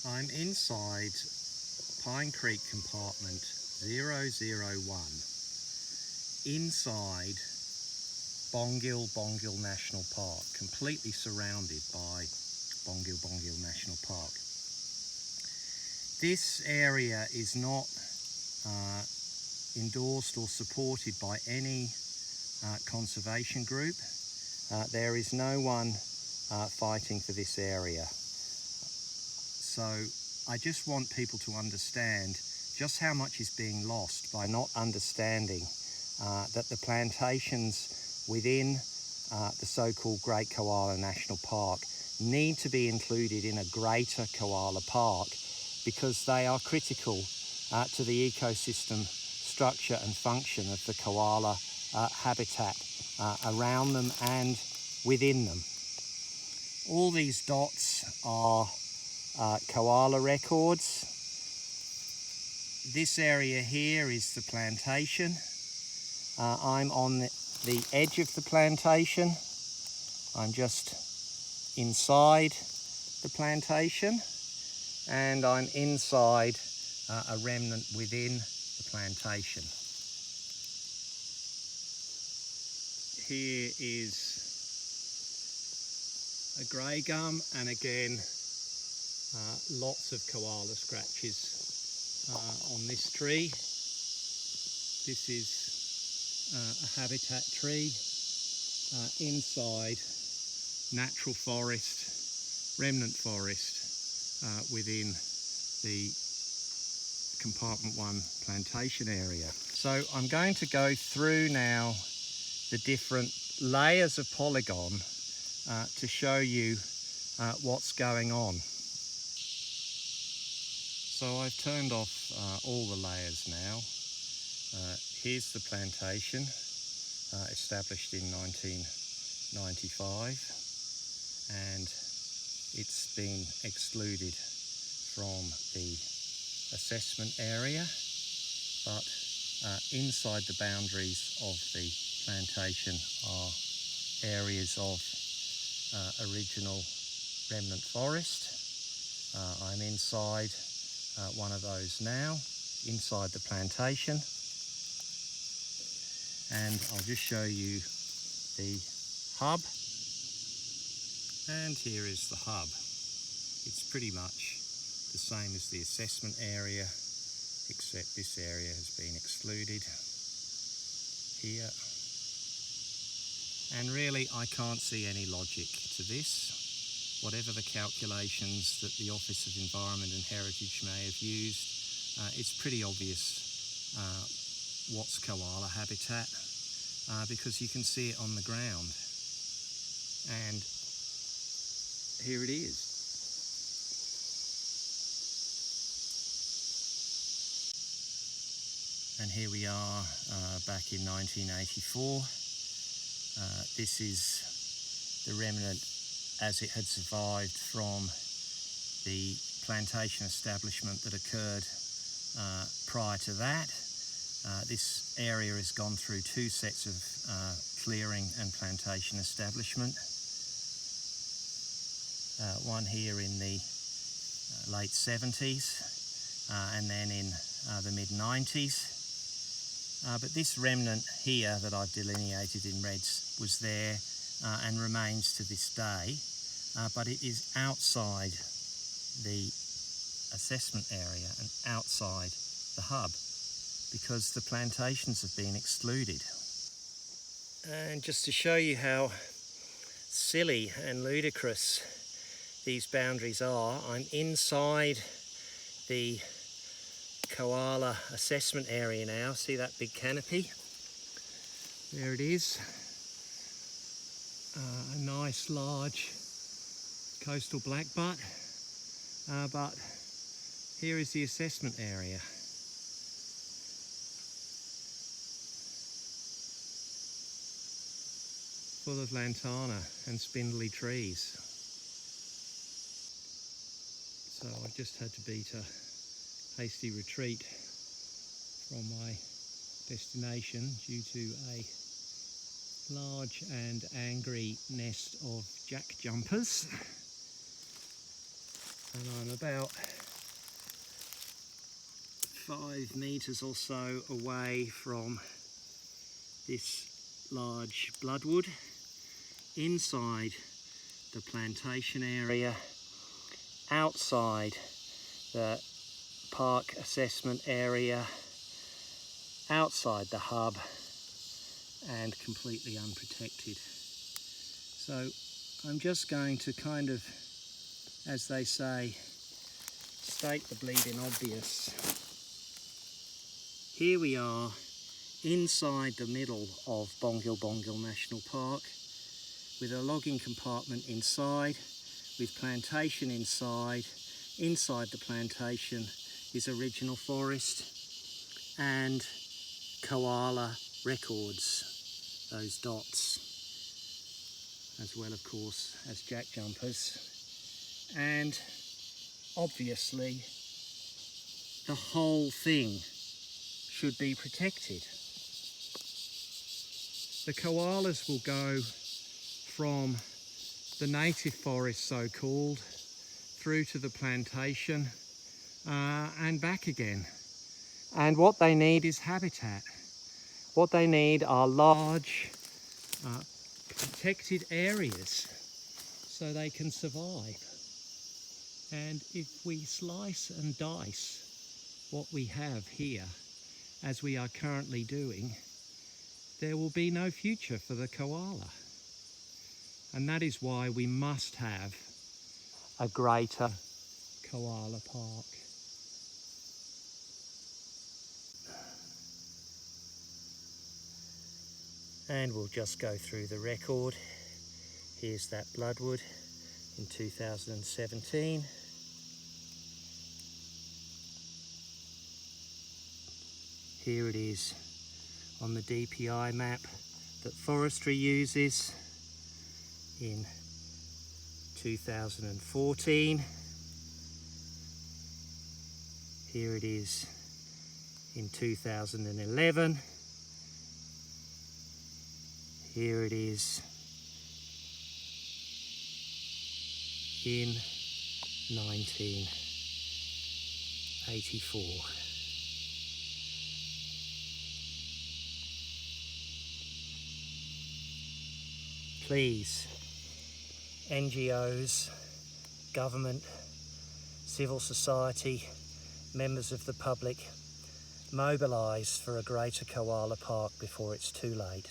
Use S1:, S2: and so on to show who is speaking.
S1: I'm inside Pine Creek compartment 001, inside Bongil Bongil National Park, completely surrounded by Bongil Bongil National Park. This area is not endorsed or supported by any conservation group. There is no one fighting for this area. So I just want people to understand just how much is being lost by not understanding that the plantations within the so-called Great Koala National Park need to be included in a greater koala park because they are critical to the ecosystem structure and function of the koala habitat around them and within them. All these dots are koala records. This area here is the plantation. I'm on the edge of the plantation. I'm just inside the plantation, and I'm inside a remnant within the plantation. Here is a grey gum, and again lots of koala scratches on this tree. This is a habitat tree inside natural forest, remnant forest within the compartment 1 plantation area. So I'm going to go through now the different layers of polygon to show you what's going on. So I've turned off all the layers now. Here's the plantation, established in 1995, and it's been excluded from the assessment area, but inside the boundaries of the plantation are areas of original remnant forest. I'm inside one of those now, inside the plantation, and I'll just show you the hub. And here is the hub. It's pretty much the same as the assessment area, except this area has been excluded here. And really, I can't see any logic to this. Whatever the calculations that the Office of Environment and Heritage may have used, it's pretty obvious what's koala habitat because you can see it on the ground. And here it is. And here we are back in 1984. This is the remnant as it had survived from the plantation establishment that occurred prior to that. This area has gone through 2 sets of clearing and plantation establishment. One here in the late 70s and then in the mid-90s. But this remnant here that I've delineated in reds was there and remains to this day, but it is outside the assessment area and outside the hub because the plantations have been excluded. And just to show you how silly and ludicrous these boundaries are, I'm inside the koala assessment area now. See that big canopy? There it is. A nice large coastal blackbutt, but here is the assessment area. Full of lantana and spindly trees. So I just had to beat a hasty retreat from my destination due to a large and angry nest of jack jumpers. and I'm about 5 meters or so away from this large bloodwood. Inside the plantation area, outside the park assessment area, outside the hub, and completely unprotected. So I'm just going to kind of, as they say, state the bleeding obvious. Here we are inside the middle of Bongil Bongil National Park, with a logging compartment inside, with plantation inside. Inside the plantation is original forest and koala records, those dots, as well of course as jack jumpers. And obviously the whole thing should be protected. The koalas will go from the native forest, so-called, through to the plantation and back again. And what they need is habitat. What they need are large protected areas so they can survive. And if we slice and dice what we have here, as we are currently doing, there will be no future for the koala. And that is why we must have a greater koala park. And we'll just go through the record. Here's that bloodwood in 2017. Here it is on the DPI map that forestry uses in 2014. Here it is in 2011. Here it is in 1984. Please, NGOs, government, civil society, members of the public, mobilise for a greater koala park before it's too late.